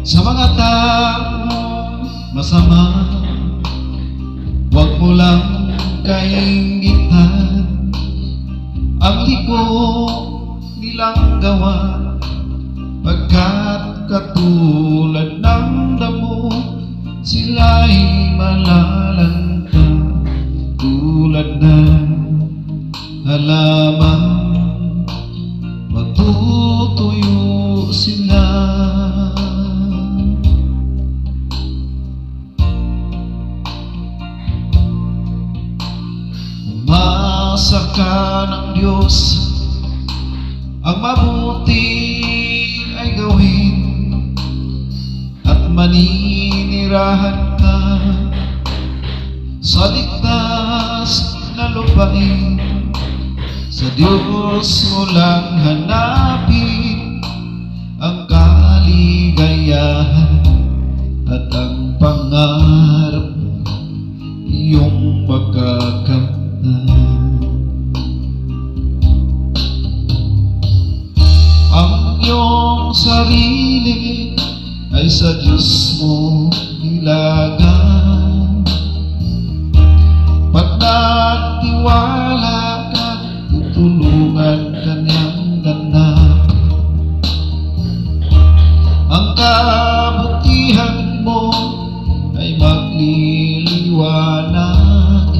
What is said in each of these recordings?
Sa mga taong masama, huwag mo lang kainggitan ang liko nilang gawa, pagkat katulad ng damo sila'y malalanta, tulad ng halaman matutuyo sila. Umasa ka ng Diyos, ang mabuti ay gawin, at maninirahan ka sa ligtas na lupain. Sa Diyos mo lang hanapin ang kaligayahan, at ang pangarap iyong magkakamtan. Ang iyong sarili ay sa Diyos mo ilagan. Pag nagtiwala ka, tutulungan ka niyang ganap. Ang kabutihan mo ay magliliwanag,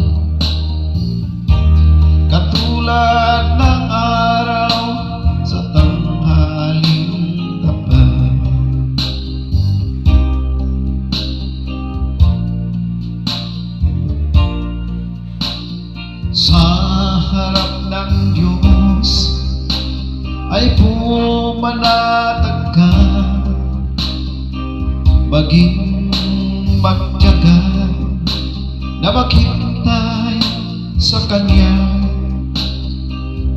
katulad ng araw sa tanghaling tapat. Sa harap ng Diyos ay pumanatag ka, maging magtiyaga na maghintay sa Kanya.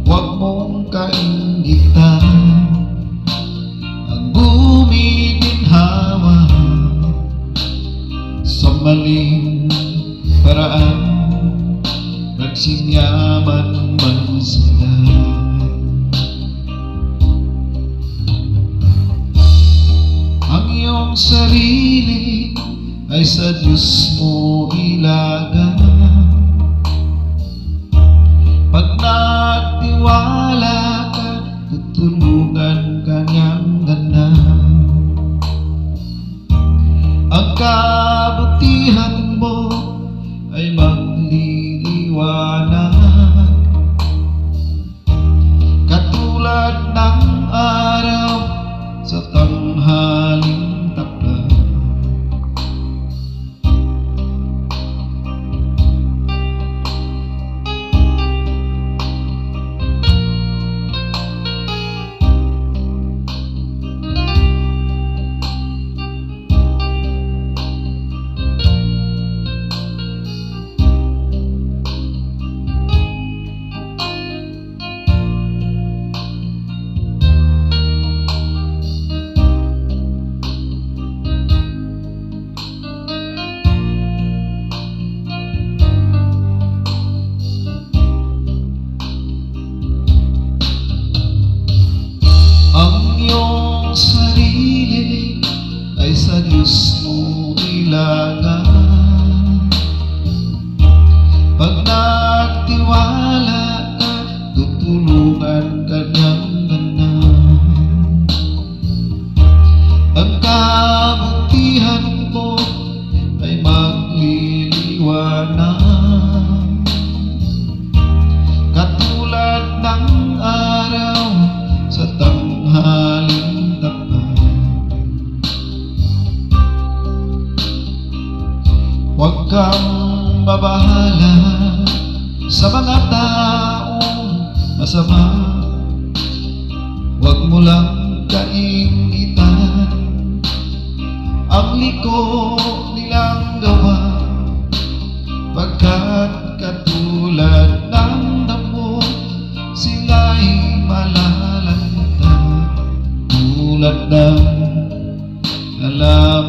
Huwag mong kainggitan ang gumiginhawa sa maling paraan, nagsinyaman man sila. Ang iyong sarili ay sa Diyos mo ilaga. Pag nagtiwala ka, tutulungan ka niyang ganap. Ang kabutihan mo ay magliliwanag, katulad ng araw sa tanghaling tapat. Ang iyong sarili ay sa Diyos mo ilagan. Pag nagtiwala ka, tutulungan ka niyang ganap. Ang kabutihan mo ay magliliwanag, katulad ng araw sa tanghaling tapat. Huwag kang mabahala sa mga taong masama, huwag mo lang kainggitan ang liko nilang gawa, pagkat katulad ng damo sila'y malalanta, tulad ng alam